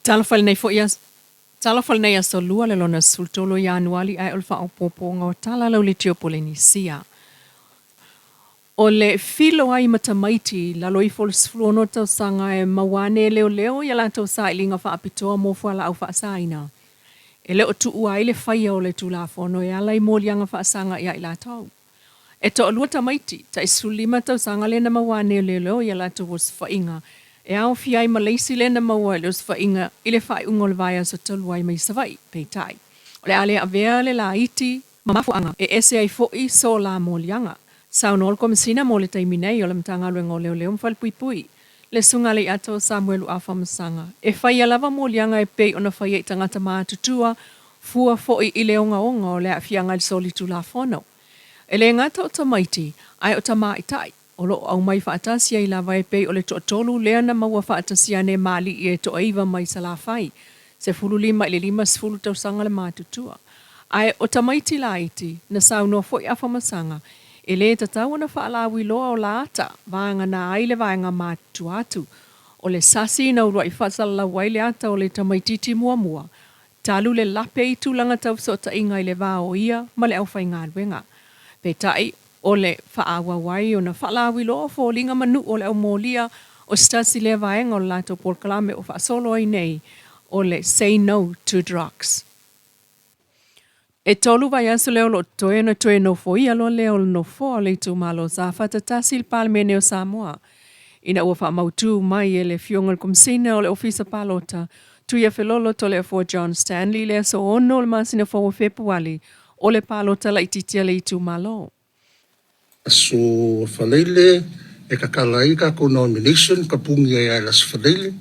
Talafal nei aso lua le lona sultolo Januari ai olfa o poponga o tala lau le tio POlynesia. O le filo ai matamaiti lalo i folsfluono tau sanga e mawane leo ia la tau sa ilinga wha apitoa mo fuala au wha saina. E leo tu ua ile whaia o le tulafono e ala i molianga wha sanga ia ila tau. E to alua tamaiti ta isulima tau sanga le na mawane leo ia la tau was whainga. E au fiai Malaysi le na maua le os whainga ile whai ungol vaya so taluai mai savai peitai. O le ale avea le la iti mamafuanga e ese ai foi so la molianga. Sao nol komisina mo le taiminei o le mtanga luengo leo mfal pui. Le sunga le ato Samuel uafa masanga. E whai alava molianga e pei ona whai e tangata maa tutua fua foi ile onga o le afianga le soli tu la fono. E le ngata o tamaiti ai o tamaitai. O lo au mai whaatasia I lava e pei o le to'atolu lea na maua whaatasia ne mali I e to'aiva mai sa la whai. Se fulu lima I le lima sfulu tau sanga le mātutua. Ai o tamaiti la iti na saunoa foi afa masanga. E le tatau na whaalawi loa o la ata vanga na aile vaenga mātu atu. O le sasi na urua I whaasala waile ata o le tamaititi mua. Talu le lape I tūlanga tau so ta inga I le vā o ia ma le au whai ngāruenga. Petai o le whaawa wai o na whaalawi loa fo linga manu o le au molia o stasi le vaenga o lato polkalame o whaasolo ai nei o le say no to drugs. E tolu vai asu leo lo toe no fo ia lo leo no fo le tu malo sa fata tasil palmene o Samoa. Ina ua wha mautu mai e le fiongal kumsina o le ofisa palota tu ia felolo to le for John Stanley le so ono le masina fo Februari o le palota la ititia le tu malo. So falele e kakalai ka ko nomination ka pungi ai las falele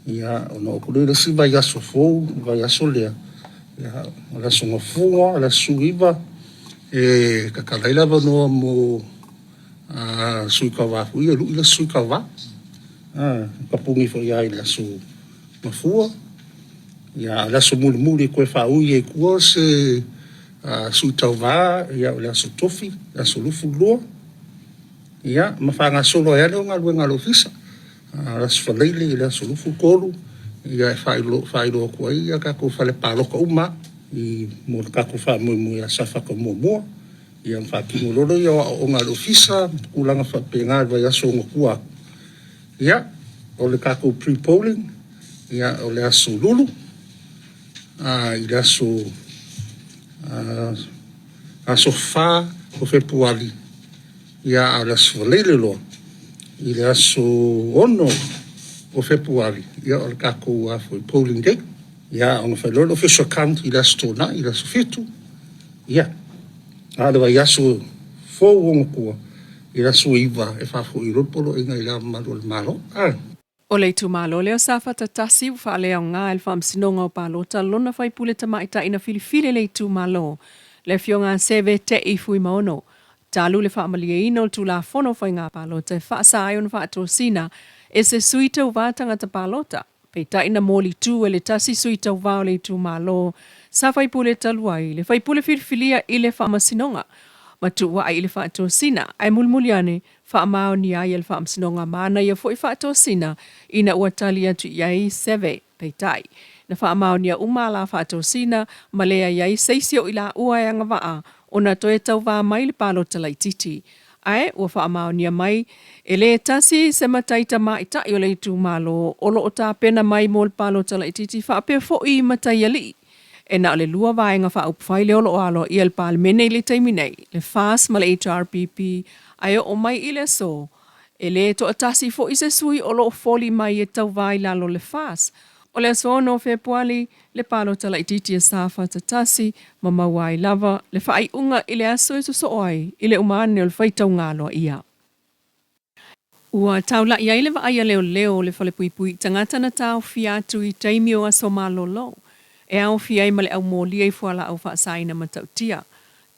ya ono ko le si vai aso fo vai aso le ya la so ngofua la suiva e kakalai la no mo suikawa ia lu la suikawa ka pungi fo ia la so mafua ya la so muli ko FOU e ko se suitauva ia o le aso tofi, le aso lufu loa. Ia, mawhanga solo ea leo ngā luenga lo fisa. Le aso whaleile, le aso lufu kolu. Ia e whailo kua ia kako whale pāloka uma. I mo kako whamui a safaka mua. Ia mwhakimo lolo ia o ngā lo fisa. Kulanga whapenga vai aso ngokua. Ia, o le kako pre-polling. Ia, o le aso lulu. I le aso aso fa o Februari ia ala svalele lo I le aso ono o Februari ia o le kako foi polling day ia ona fai lolo official count I le aso tona I le aso fitu ia ala vai aso fo ngokua I le aso iva e fafo I ropolo inga I la malo O le tu malo leo safa tatasi ufa leo ngā el fam sinonga o palota lona fai pule tamaita ina filifile le tu malo. Le fionga seve te I fui maono. Talu le fa amalie ino tu la fono fai ngā palota e fa sa ayon fa atosina e se suita uvatanga ta palota. Peita ina moli tu e le tasi suita uvao le tu malo. Sa fai pule taluai le fai pule filifilia I le fa amasinonga. Matu wa ai le fa atosina ai mulmuliane fa amao ni ai el fa amsinonga mana ia foi fa atosina ina ua tali atu iai seve peitai. Na fa amao ni umala fa atosina malea iai seisio ila ua e ngawaa ona toe tau wa mai le palo talaititi. Ai ua fa amao ni mai ele tasi se mataita maita i o le tu malo olo o ta pena mai mo le palo talaititi fa ape fo I matai ali. E na le lua vaenga wha upwhai leo lo alo I el palmene le taiminei, le FAS ma le HRPP, ai o mai I le so, e le to atasi fo I se sui o lo foli mai e tau vai lalo le FAS. O le so no Februari, le palo tala ititi e safa tatasi, ma mawai lava, le whai unga I le aso e so oi, I le umane o le whaitau ngalo ia. Ua taula ia I le vaia leo le whale pui tangata na tau fiatu I taimi o aso malolo. E au fiai ma le au molia I fuala au whaasaina matautia.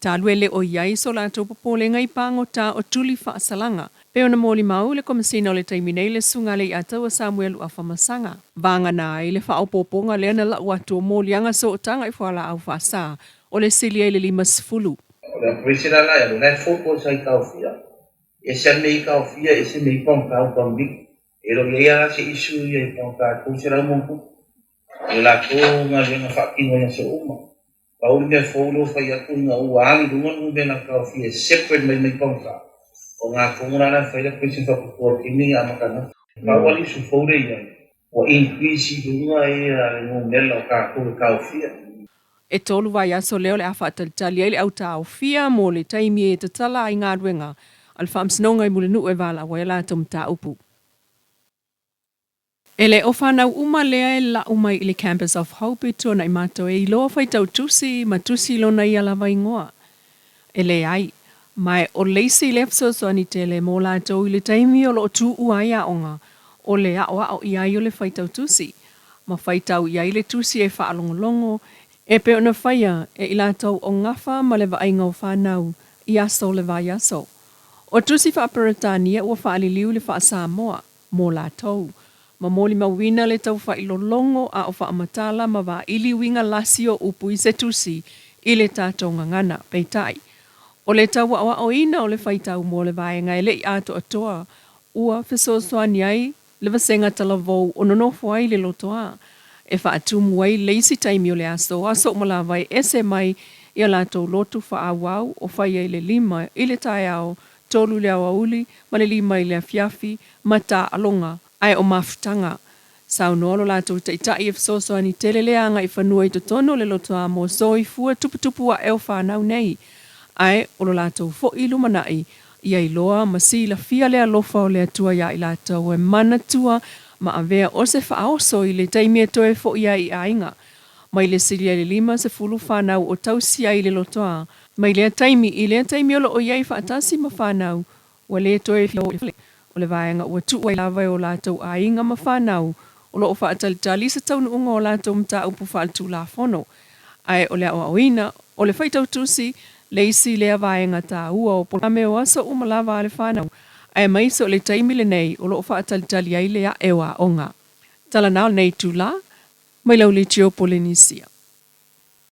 Tā luele o iai so la tō popole ngai pango tā o tuli whaasalanga. Peo na moli mau le komisina o le taiminei le sunga le atau a Samuel uafa masanga. Vanga nā I le whaopoponga lea na lau atu o molianga so o tanga I fuala au whaasa o le silia I le 5. O le komisina la ya luna football sa I kau fia. E se mei kau fia e se mei pong kau pambik. E lo ia se isu ia I pong kau kusira mongku. La ko nga nga whakino na sa uma. Paul me FOU fai aku nga uang dungan ube na ka fie separate mai pangka. O nga kungura na fai la kwesi whakakua kimi nga makana. Pawali su FOU ya. O increase dunga ngu nela o ka kua ka fia. E tolu vai aso leo le afa tali ele au tau fia mo le taimi e te tala i ngā ruenga. Al whamsinonga i mule nu e wala wa e la tum ta upu. Ele o whanau uma lea e la umai i le Campus of Hope e tōna i mātou e iloa whai tau tusi, ma tusi lona i ala vai ngoa. Ele ai, mai o leisi le so ani te le mō lātou i le taimi o lo tu ua ia onga, o le a o i ai o le whai tau tusi. Ma whai tau i ai le tusi e whaalongolongo, e pe ona whaia e i lātou o ngafa ma le vainga o whanau, i aso le vai aso. O tusi whaaparatania ua whaaliliu le wha Samoa, mō lātou. Ma moli mawina le tau wha ilolongo a o wha amatala ma wa ili winga lasio upu i se tusi i le tātou ngangana peitai. O le tau wa o ina o le whaitau mo le vaenga e le i ato atoa, ua whesosoani ai le vasenga talavou o nonofo ai le lotoa. E wha atumu ai leisi taimi o le aso umala vai ese mai i a lātou lotu wha awau o whai ai le lima i le tai au tolu le awauli ma le lima i le afiafi ma tā alonga ai o mafutanga. Sau noolo lātou taitai e whesosoani teleleanga i whanua i totono le lotoa mo soi fua tuputupu a eo whanau nei. Ai o lo lātou fo ilu manai i ai loa ma si la fia lea lofa o lea tua ia i lātou e mana tua ma avea o se whaoso i le taimi e toe fo ia i ainga. Mai le siria le lima se fulu whanau o tausia i le lotoa. Mai lea taimi i lea taimi o lo o iai whaatasi ma whanau o lea toe fio o le vaenga ua tu ai lawai o lātou ainga ma whanau o lo o whaatalitali sa taunu unga o lātou mta upu whaaltu la fono. Ai o lea o awina o le whaitau tusi le isi lea vaenga tā ua o polame o aso umalawa ale whanau. Ai mai so le taimi le nei o lo o whaatalitali ai lea ewa onga. Tala nao nei tu la, mai lau le tio POlynesia.